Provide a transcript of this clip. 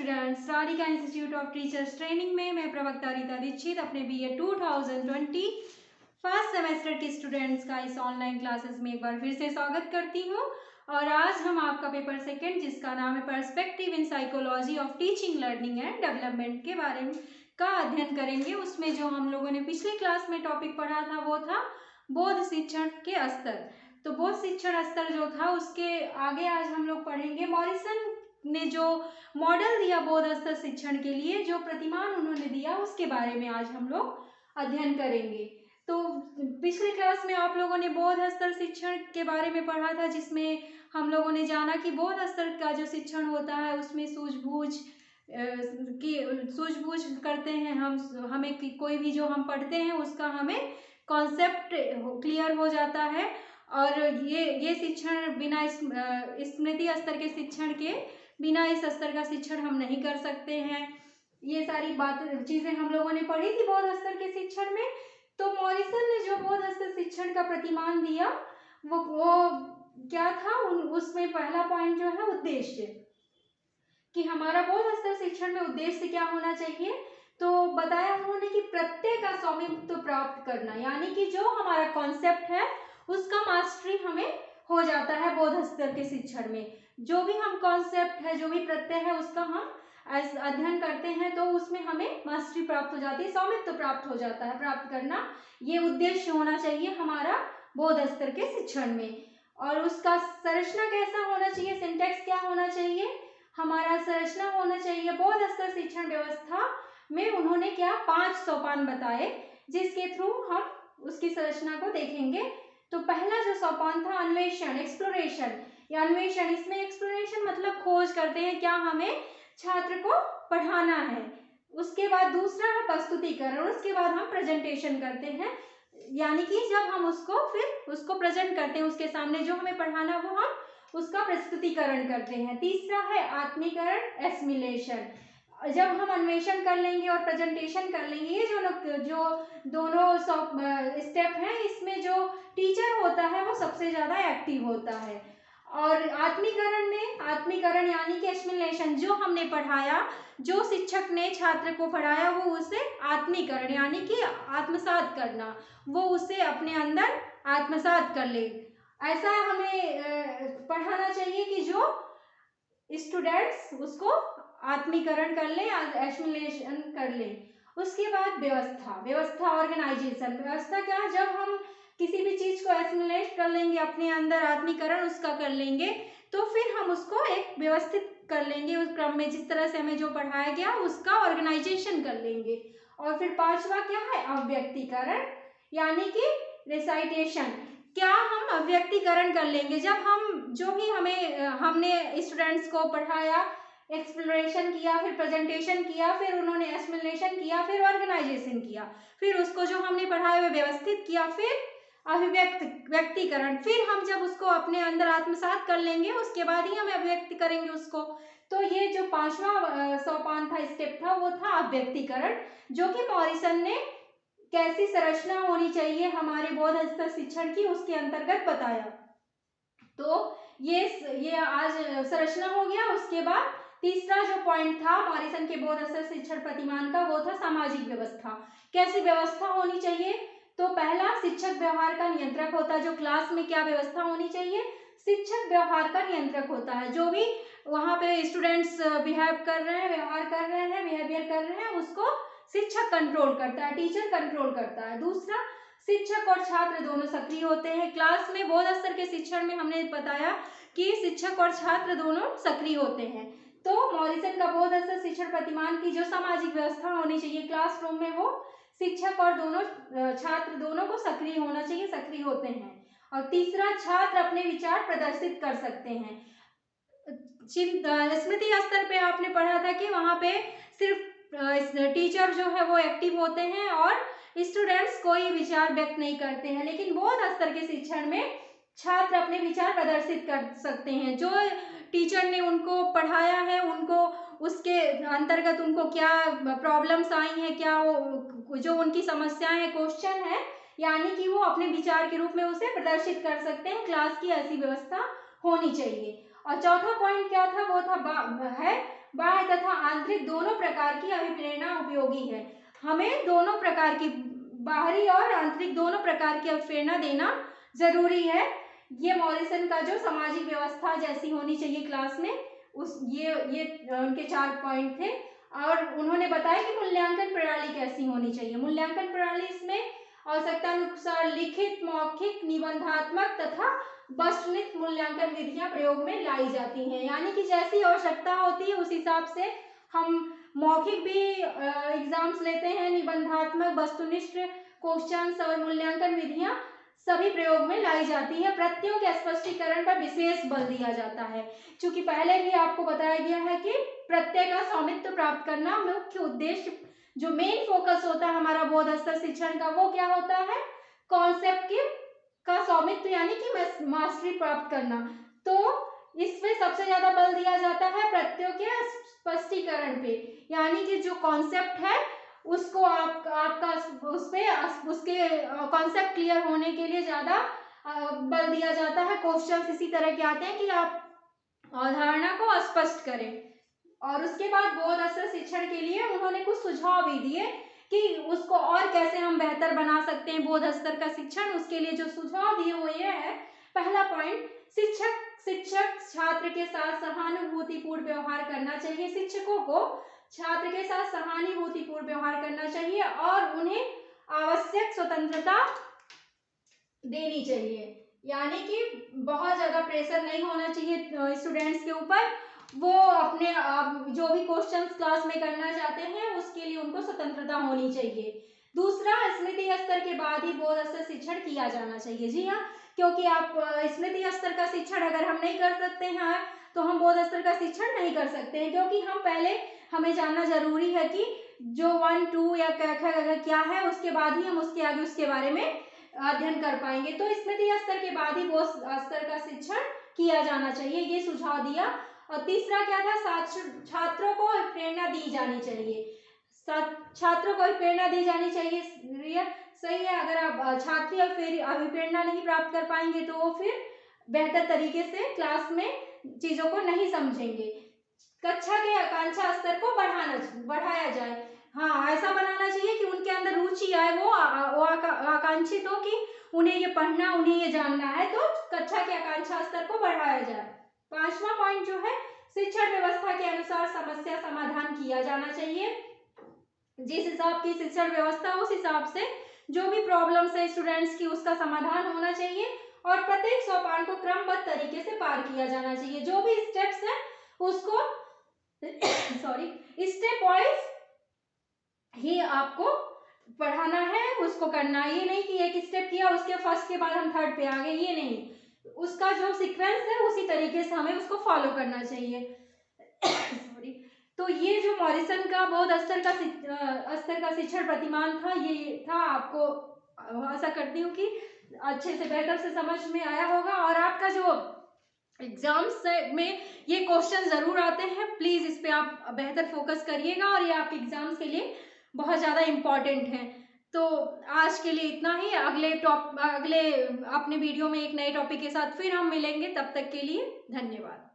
Students, Radhika institute of teachers training में मैं प्रवक्ता रीता दीक्षित अपने BA 2020 फर्स्ट सेमेस्टर के स्टूडेंट्स का इस ऑनलाइन क्लासेस में एक बार फिर से स्वागत करती हूँ। और आज हम आपका पेपर सेकंड, जिसका नाम है perspective in psychology of teaching learning and development के बारे में का अध्ययन करेंगे। उसमें जो हम लोगों ने पिछले क्लास में टॉपिक पढ़ा था वो था बोध शिक्षण के स्तर। तो बोध शिक्षण स्तर जो था उसके आगे आज हम लोग पढ़ेंगे मॉरिसन ने जो मॉडल दिया बोध स्तर शिक्षण के लिए, जो प्रतिमान उन्होंने दिया, उसके बारे में आज हम लोग अध्ययन करेंगे। तो पिछले क्लास में आप लोगों ने बोध स्तर शिक्षण के बारे में पढ़ा था, जिसमें हम लोगों ने जाना कि बोध स्तर का जो शिक्षण होता है उसमें सूझबूझ करते हैं हमें कोई भी जो हम पढ़ते हैं उसका हमें कॉन्सेप्ट क्लियर हो जाता है। और ये शिक्षण बिना स्मृति स्तर के शिक्षण के बिना इस स्तर का शिक्षण हम नहीं कर सकते हैं। ये सारी चीजें हम लोगों ने पढ़ी थी बोध स्तर के शिक्षण में। तो मॉरिसन ने जो बोध स्तर शिक्षण का प्रतिमान दिया वो क्या था, उसमें पहला पॉइंट जो है उद्देश्य, कि हमारा बोध स्तर शिक्षण में उद्देश्य क्या होना चाहिए। तो बताया उन्होंने कि प्रत्यय का स्वामित्व प्राप्त करना, यानी कि जो हमारा कॉन्सेप्ट है उसका मास्टरी हमें हो जाता है बोध स्तर के शिक्षण में। जो भी हम कॉन्सेप्ट है, जो भी प्रत्यय है, उसका हम अध्ययन करते हैं तो उसमें हमें मास्टरी प्राप्त हो जाती है, स्वामित्व प्राप्त हो जाता है। प्राप्त करना ये उद्देश्य होना चाहिए हमारा बोध स्तर के शिक्षण में। और उसका संरचना कैसा होना चाहिए, सिंटेक्स क्या होना चाहिए, हमारा संरचना होना चाहिए। बोध स्तर शिक्षण व्यवस्था में उन्होंने क्या 5 सोपान बताए, जिसके थ्रू हम उसकी संरचना को देखेंगे। तो पहला जो सोपान था अन्वेषण, एक्सप्लोरेशन या अन्वेषण। इसमें एक्सप्लोरेशन मतलब खोज करते हैं, क्या हमें छात्र को पढ़ाना है। उसके बाद दूसरा है प्रस्तुतिकरण, उसके बाद हम प्रेजेंटेशन करते हैं, यानी कि जब हम उसको प्रेजेंट करते हैं, उसके सामने जो हमें पढ़ाना वो हम उसका प्रस्तुतिकरण करते हैं। तीसरा है आत्मीकरण, एसिमिलेशन। जब हम अन्वेषण कर लेंगे और प्रेजेंटेशन कर लेंगे, ये जो दोनों स्टेप हैं, इसमें जो टीचर होता है वो सबसे ज्यादा एक्टिव होता है। और आत्मीकरण यानी कि एसिमिलेशन, जो हमने पढ़ाया, जो शिक्षक ने छात्र को पढ़ाया वो उसे आत्मीकरण यानी कि आत्मसात करना, वो उसे अपने अंदर आत्मसात कर ले। ऐसा हमें पढ़ाना चाहिए कि जो स्टूडेंट्स उसको आत्मीकरण कर ले, एसिमिलेशन कर ले। उसके बाद व्यवस्था ऑर्गेनाइजेशन। व्यवस्था क्या, जब हम किसी भी चीज को एसिमिलेट कर लेंगे, अपने अंदर आत्मीकरण उसका कर लेंगे, तो फिर हम उसको एक व्यवस्थित कर लेंगे उस क्रम में, जिस तरह से हमें जो पढ़ाया गया उसका ऑर्गेनाइजेशन कर लेंगे। और फिर पांचवा क्या है, अव्यक्तीकरण यानी कि रिसाइटेशन। क्या हम अव्यक्तीकरण कर लेंगे, जब हम जो भी हमने स्टूडेंट्स को पढ़ाया, एक्सप्लोरेशन किया, फिर प्रेजेंटेशन किया, फिर उन्होंने एसिमिलेशन किया, फिर ऑर्गेनाइजेशन किया, फिर उसको जो हमने पढ़ाया वो व्यवस्थित किया, फिर व्यक्तिकरण। फिर हम जब उसको अपने अंदर आत्मसात कर लेंगे उसके बाद ही हम अभिव्यक्त करेंगे उसको। तो ये जो पांचवा सोपान था, स्टेप था, वो था अव्यक्तीकरण, जो कि मॉरिसन ने कैसी संरचना होनी चाहिए हमारे बोध स्तर शिक्षण की उसके अंतर्गत बताया। तो ये आज संरचना हो गया। उसके बाद तीसरा जो पॉइंट था मॉरिसन के बोध स्तर शिक्षण प्रतिमान का, वो था सामाजिक व्यवस्था। कैसी व्यवस्था होनी चाहिए। तो पहला, शिक्षक व्यवहार का नियंत्रक होता है। जो क्लास में क्या व्यवस्था होनी चाहिए, शिक्षक व्यवहार का नियंत्रक होता है। जो भी वहां पे स्टूडेंट्स व्यवहार कर रहे हैं, उसको शिक्षक कंट्रोल करता है, टीचर कंट्रोल करता है। दूसरा, शिक्षक और छात्र दोनों सक्रिय होते हैं। क्लास में बोध स्तर के शिक्षण में हमने बताया कि शिक्षक और छात्र दोनों सक्रिय होते हैं। तो मॉरिसन का बोध स्तर शिक्षण प्रतिमान की जो सामाजिक व्यवस्था होनी चाहिए क्लासरूम में, वो शिक्षक और छात्र दोनों को सक्रिय होना चाहिए, सक्रिय होते हैं। और तीसरा, छात्र अपने विचार प्रदर्शित कर सकते हैं। स्मृति स्तर पे आपने पढ़ा था कि वहां पे सिर्फ टीचर जो है वो एक्टिव होते हैं और स्टूडेंट्स कोई विचार व्यक्त नहीं करते हैं, लेकिन बोध स्तर के शिक्षण में छात्र अपने विचार प्रदर्शित कर सकते हैं। जो टीचर ने उनको पढ़ाया है, उनको उसके अंतर्गत उनको क्या प्रॉब्लम्स आई हैं, क्या जो उनकी समस्याएं हैं, क्वेश्चन है, यानी कि वो अपने विचार के रूप में उसे प्रदर्शित कर सकते हैं। क्लास की ऐसी व्यवस्था होनी चाहिए। और चौथा पॉइंट क्या था, वो था बाह्य तथा आंतरिक दोनों प्रकार की अभिप्रेरणा उपयोगी है। हमें दोनों प्रकार की, बाहरी और आंतरिक दोनों प्रकार की अभिप्रेरणा देना जरूरी है। ये मॉरिसन का जो सामाजिक व्यवस्था जैसी होनी चाहिए क्लास में, उस ये उनके 4 पॉइंट थे। और उन्होंने बताया कि मूल्यांकन प्रणाली कैसी होनी चाहिए। मूल्यांकन प्रणाली इसमें आवश्यकतानुसार लिखित, मौखिक, निबंधात्मक तथा वस्तुनिष्ठ मूल्यांकन विधियां प्रयोग में लाई जाती हैं। यानी कि जैसी आवश्यकता होती है उस हिसाब से हम मौखिक भी एग्जाम्स लेते हैं, निबंधात्मक, वस्तुनिष्ठ क्वेश्चंस और मूल्यांकन विधियां सभी प्रयोग में लाई जाती है। प्रत्ययों के स्पष्टीकरण पर विशेष बल दिया जाता है, क्योंकि पहले भी आपको बताया गया है कि प्रत्यय का स्वामित्व प्राप्त करना मुख्य उद्देश्य, जो मेन फोकस होता है हमारा बोध स्तर शिक्षण का, वो क्या होता है, कॉन्सेप्ट की का स्वामित्व यानी कि मास्टरी प्राप्त करना। तो इसमें सबसे ज्यादा बल दिया जाता है प्रत्ययों के स्पष्टीकरण पे, यानी कि जो कॉन्सेप्ट है उसको आपका उसके कॉन्सेप्ट क्लियर होने के लिए ज्यादा बल दिया जाता है। क्वेश्चंस इसी तरह के आते हैं कि आप अवधारणा को स्पष्ट करें। और उसके बाद बोध स्तर शिक्षण के लिए उन्होंने कुछ सुझाव भी दिए कि उसको और कैसे हम बेहतर बना सकते हैं बोध स्तर का शिक्षण। उसके लिए जो सुझाव दिए वो ये है, पहला पॉइंट, शिक्षक छात्र के साथ सहानुभूतिपूर्ण व्यवहार करना चाहिए। शिक्षकों को छात्र के साथ सहानुभूतिपूर्ण व्यवहार करना चाहिए और उन्हें आवश्यक स्वतंत्रता देनी चाहिए। यानी कि बहुत ज्यादा प्रेशर नहीं होना चाहिए स्टूडेंट्स के ऊपर। वो अपने जो भी क्वेश्चंस क्लास में करना चाहते हैं उसके लिए उनको स्वतंत्रता होनी चाहिए। दूसरा, स्मृति स्तर के बाद ही बोध स्तर शिक्षण किया जाना चाहिए। जी हाँ, क्योंकि आप स्मृति स्तर का शिक्षण अगर हम नहीं कर सकते हैं तो हम बोध स्तर का शिक्षण नहीं कर सकते हैं, क्योंकि हम पहले हमें जानना जरूरी है कि जो 1, 2 या क्या है, उसके बाद ही हम उसके आगे उसके बारे में अध्ययन कर पाएंगे। तो स्मृति स्तर के बाद ही बोध स्तर का शिक्षण किया जाना चाहिए, ये सुझाव दिया। और तीसरा क्या था, छात्रों को प्रेरणा दी जानी चाहिए। छात्रों को प्रेरणा दी जानी चाहिए, सही है। अगर आप छात्री और फिर अभिप्रेरणा नहीं प्राप्त कर पाएंगे तो वो फिर बेहतर तरीके से क्लास में चीजों को नहीं समझेंगे। कक्षा के आकांक्षा स्तर को बढ़ाया जाए। हाँ, ऐसा बनाना चाहिए कि उनके अंदर रुचि आए, वो आकांक्षित हो कि उन्हें ये पढ़ना, उन्हें ये जानना है, तो कक्षा के आकांक्षा स्तर को बढ़ाया जाए। पांचवा पॉइंट जो है, शिक्षण व्यवस्था के अनुसार समस्या समाधान किया जाना चाहिए। जिस हिसाब की शिक्षण व्यवस्था उस हिसाब से जो भी प्रॉब्लम्स है स्टूडेंट्स की उसका समाधान होना चाहिए और प्रत्येक सोपान को क्रमबद्ध तरीके से पार किया जाना चाहिए। जो भी स्टेप्स है उसको स्टेप वाइज ही आपको पढ़ाना है, उसको करना है। ये नहीं कि एक स्टेप किया उसके फर्स्ट के बाद हम थर्ड पे आ गए, ये नहीं। उसका जो सीक्वेंस है उसी तरीके से हमें उसको फॉलो करना चाहिए। तो ये जो मॉरिसन का बोध स्तर का शिक्षण प्रतिमान था, ये था। आपको आशा करती हूँ कि अच्छे से बेहतर से समझ में आया होगा। और आपका जो एग्जाम्स में ये क्वेश्चन जरूर आते हैं, प्लीज इस पे आप बेहतर फोकस करिएगा और ये आपके एग्जाम्स के लिए बहुत ज्यादा इम्पोर्टेंट है। तो आज के लिए इतना ही। अगले अपने वीडियो में एक नए टॉपिक के साथ फिर हम मिलेंगे। तब तक के लिए धन्यवाद।